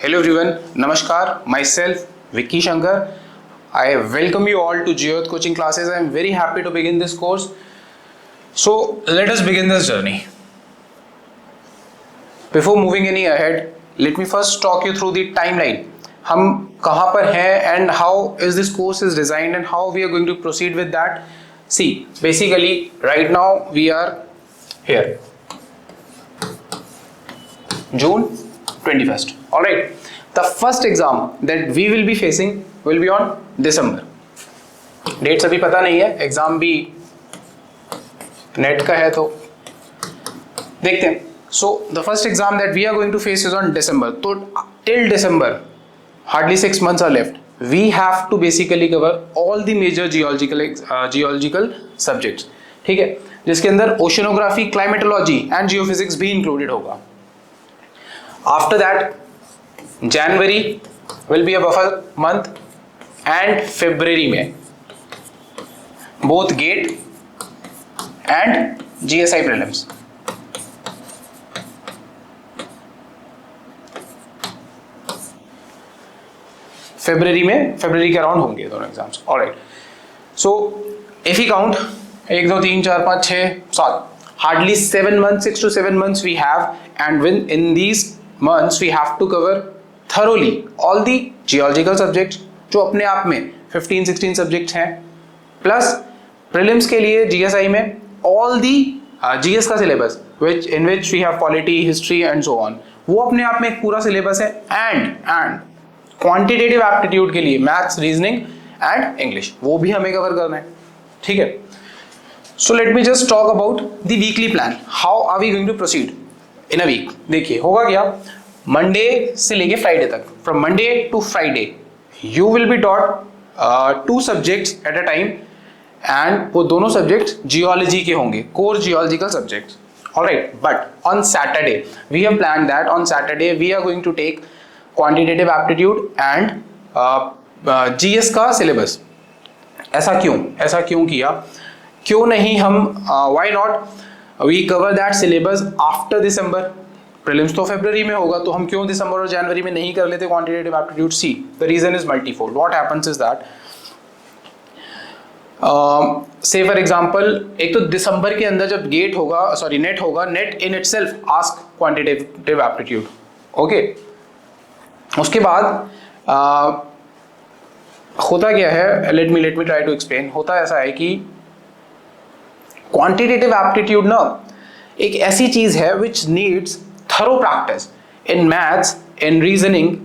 Hello everyone, Namaskar, myself Vicky Shankar. I welcome you all to GeoEarth coaching classes. I am very happy to begin this course. So let us begin this journey. Before moving any ahead, let me first talk you through the timeline. हम कहाँ पर हैं and how is this course is designed and how we are going to proceed with that. See, basically right now we are here. June 21st. Alright. The first exam that we will be facing will be on December. Dates अभी पता नहीं है, exam भी net का है तो देखते हैं. So the first exam that we are going to face is on December. तो till December, hardly 6 months are left. We have to basically cover all the major geological subjects. ठीक है, जिसके अंदर oceanography, climatology and geophysics भी included होगा. After that, January will be a buffer month and February में both GATE and GSI prelims. February के around होंगे दोनों exams. Alright. So if you count 1 2 3 4 5 6 7 hardly 7 months, 6 to 7 months we have, and in these months we have to cover thoroughly all the geological subjects जो अपने आप में 15-16 subjects हैं, plus prelims के लिए GSI में all the GS का syllabus in which we have polity, history and so on, वो अपने आप में एक पूरा syllabus है, and क्वांटिटेटिव एप्टीट्यूड के लिए मैथ्स, रीजनिंग एंड इंग्लिश वो भी हमें कवर करना है. ठीक है. So let me just talk about the weekly plan. How are we going to proceed in a week. देखिए होगा क्या, मंडे से लेके फ्राइडे तक, from Monday to Friday you will be taught 2 subjects at a time, and वो दोनों subjects geology के होंगे, core geological subjects. Alright. But on Saturday we have plan that on Saturday we are going to take quantitative aptitude and GS का syllabus. ऐसा क्यों किया, क्यों नहीं हम why not we cover that syllabus after December. Prelims तो फरवरी में होगा, तो हम क्यों दिसंबर और जनवरी में नहीं कर लेते quantitative aptitude. See the reason is multifold. What happens is that, say for example, एक तो दिसंबर के अंदर जब नेट होगा, NET in itself ask quantitative aptitude. Okay. उसके बाद होता क्या है, let me try to explain. होता ऐसा है कि क्वांटिटेटिव एप्टीट्यूड ना एक ऐसी चीज है which needs thorough practice. In maths, in reasoning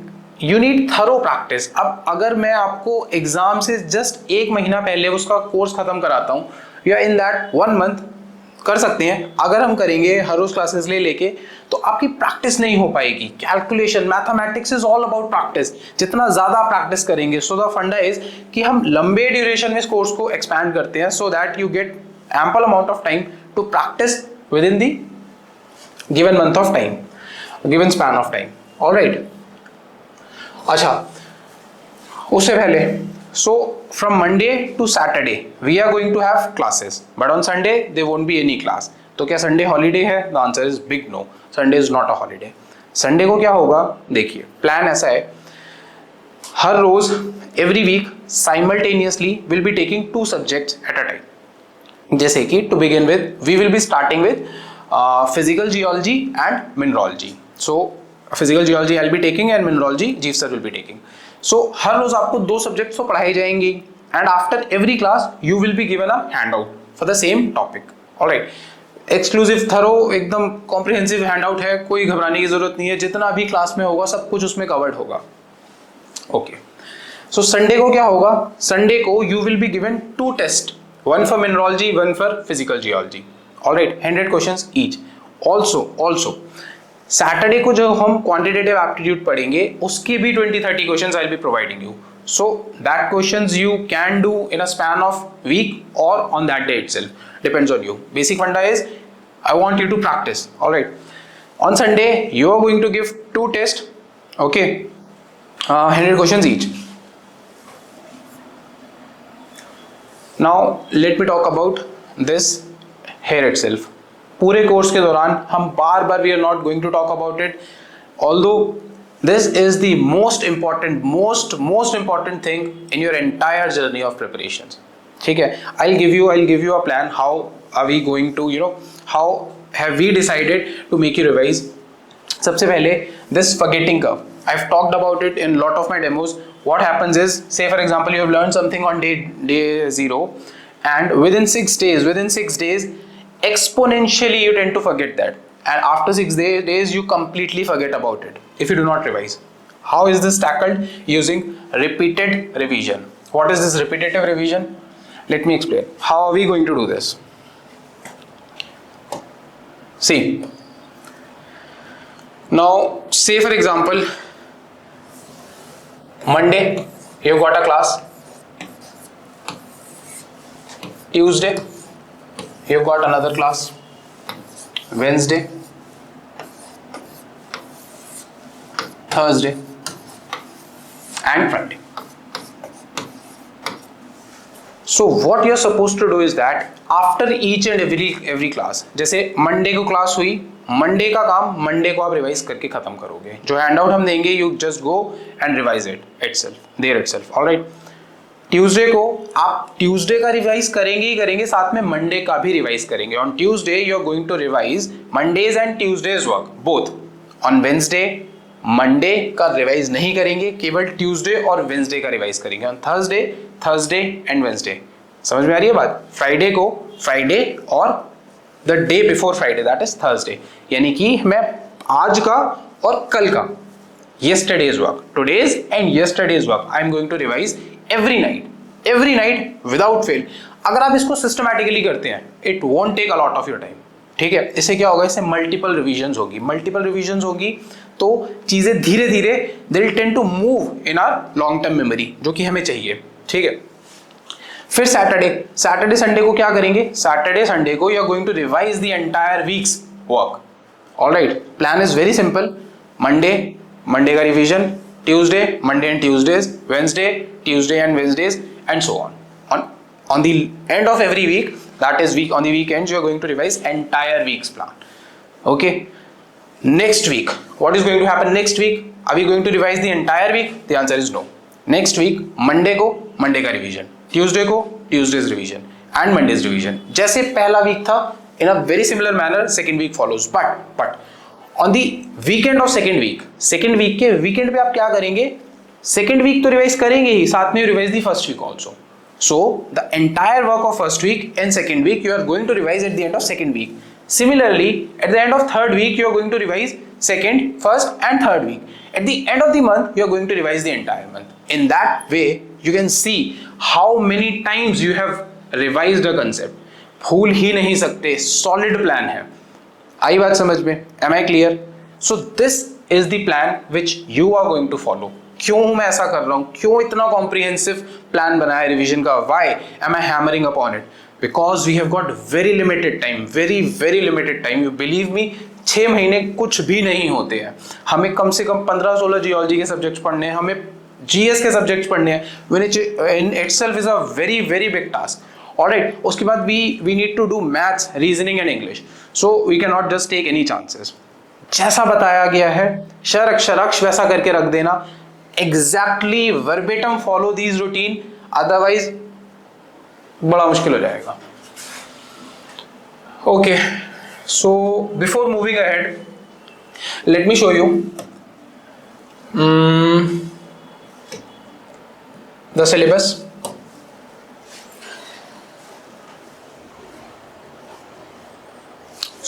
you need thorough practice. अब अगर मैं आपको एग्जाम से जस्ट 1 महीना पहले उसका कोर्स खत्म कराता हूँ, या इन दैट 1 मंथ कर सकते हैं. अगर हम करेंगे हर रोज क्लासेस लेके तो आपकी प्रैक्टिस नहीं हो पाएगी. Calculation, mathematics is all about practice. जितना ज्यादा प्रैक्टिस करेंगे, सो द फंडा इज कि हम लंबे ड्यूरेशन में इस कोर्स को एक्सपैंड करते हैं, so that you get ample amount of time to practise within the given month of time, given span of time. Alright. अच्छा, उससे पहले, so from Monday to Saturday we are going to have classes, but on Sunday there won't be any class. तो क्या Sunday holiday है? The answer is big no. Sunday is not a holiday. Sunday को क्या होगा, देखिए plan ऐसा है, हर रोज every week simultaneously we'll be taking 2 subjects at a time. जैसे कि to begin with we will be starting with physical geology and mineralogy. So physical geology I'll be taking and mineralogy Jeev sir will be taking. So हर रोज आपको 2 subjects तो पढ़ाई जाएंगी, and after every class you will be given a handout for the same topic. Alright. Exclusive, thorough, एकदम comprehensive handout है, कोई घबराने की जरूरत नहीं है. जितना भी क्लास में होगा सब कुछ उसमें कवर्ड होगा. ओके. सो संडे को क्या होगा, संडे को you will be given 2 test, 1 for mineralogy, 1 for physical geology. Alright. 100 questions each. Also Saturday को जो हम क्वांटिटेटिव एप्टीट्यूड पढ़ेंगे उसके भी 20-30 questions I will be providing you. So that questions you can do in a span of week और on that day itself, depends on you. Basic funda is I want you to practice. Alright. On Sunday you are going to give 2 test. Okay. 100 questions each. Now let me talk about this here itself. पूरे कोर्स के दौरान हम बार बार we are not going to talk about it, although This is the most important thing in your entire journey of preparations. ठीक है, I'll give you a plan. How are we going to, how have we decided to make you revise? सबसे पहले this forgetting curve. I've talked about it in lot of my demos. What happens is, say for example, you have learned something on day 0, and within 6 days, exponentially you tend to forget that, and after 6 days you completely forget about it if you do not revise. How is this tackled? Using repeated revision. What is this repetitive revision? Let me explain. How are we going to do this? See, now say for example, Monday you've got a class, Tuesday you've got another class, Wednesday, Thursday and Friday. So what you're supposed to do is that after each and every class, जैसे Monday को class हुई, Monday का काम Monday को आप revise करके खत्म करोगे. जो हैंडआउट हम देंगे, you just go and revise there itself. Alright. Tuesday को आप ट्यूसडे का रिवाइज करेंगे ही करेंगे, साथ में मंडे का भी रिवाइज करेंगे. On Tuesday you are going to revise Monday's and Tuesday's work both. On Wednesday Monday का रिवाइज नहीं करेंगे, केवल ट्यूसडे और वेंसडे का रिवाइज करेंगे. On Thursday and Wednesday. समझ में आ रही है बात? फ्राइडे को फ्राइडे और the day before Friday, that is Thursday. यानी कि मैं आज का और कल का, yesterday's work, today's and yesterday's work, I am going to revise every night without fail. अगर आप इसको सिस्टमैटिकली करते हैं, it won't take a lot of your time. ठीक है. इससे क्या होगा? इससे मल्टीपल रिविजन्स होगी तो चीजें धीरे धीरे they will tend to move in our long term memory, जो कि हमें चाहिए. ठीक है. फिर सैटरडे संडे को क्या करेंगे? सैटरडे संडे को you are going to revise the entire week's work. Alright. Plan is very simple. Monday का revision, Tuesday Monday and Tuesdays, Wednesday Tuesday and Wednesdays and so on the end of every week, that is week, on the weekends you are going to revise entire week's plan. Okay. Next week, what is going to happen next week? Are we going to revise the entire week? The answer is no. Next week Monday को Monday का revision, Tuesday को Tuesday's revision and Monday's revision. जैसे पहला week था, in a very similar manner second week follows. But on the weekend of second week के weekend पे आप क्या करेंगे? सेकेंड वीक तो रिवाइज करेंगे ही, साथ में revise the first week also. So the entire work of first week and second week you are going to revise at the end of second week. Similarly, at the end of third week you are going to revise second, first and third week. At the end of the month you are going to revise the entire month. In that way you can see how many times you have revised a concept. भूल ही नहीं सकते, solid plan है. आई बात समझ में? Am I clear? So this is the plan which you are going to follow. क्यों मैं ऐसा कर रहा हूं? क्यों इतना कॉम्प्रिहेंसिव प्लान बना है रिवीजन का? Why am I hammering upon it? Because we have got very limited time, very limited time. You believe me, 6 महीने कुछ भी नहीं होते हैं. हमें कम से कम 15-16 जियोलॉजी के सब्जेक्ट्स पढ़ने हैं, हमें जीएस के सब्जेक्ट्स पढ़ने हैं, which in itself is a very very big task. Alright. उसके बाद we need to do maths, reasoning and English. So we can not just take any chances. जैसा बताया गया है शर अक्षर वैसा करके रख देना. Exactly verbatim follow these routine, otherwise बड़ा मुश्किल हो जाएगा. Okay, so before moving ahead, let me show you the syllabus.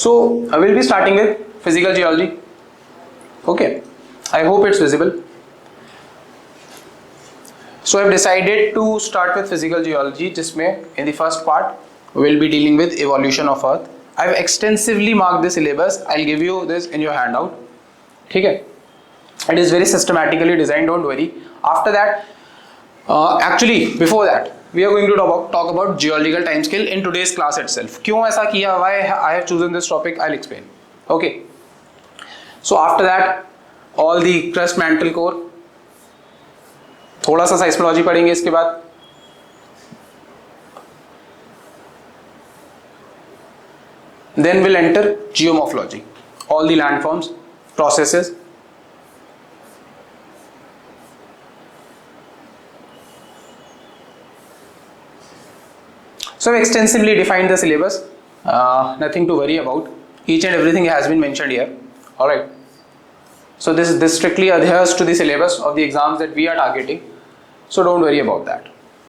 So I will be starting with physical geology. Okay, I hope it's visible. So I've decided to start with physical geology, जिसमें in the first part we'll be dealing with evolution of Earth. I've extensively marked the syllabus. I'll give you this in your handout. ठीक है? It is very systematically designed. Don't worry. After that, actually before that, we are going to talk about geological time scale in today's class itself. क्यों ऐसा किया? Why I have chosen this topic? I'll explain. Okay. So after that, all the crust mantle core. थोड़ा सा साइस्मोलॉजी पढ़ेंगे इसके बाद. Then we'll enter geomorphology, all the landforms, processes. So we extensively defined the syllabus, nothing to worry about. Each and everything has been mentioned here. All right. So this strictly adheres to the syllabus of the exams that we are targeting. So don't worry about that.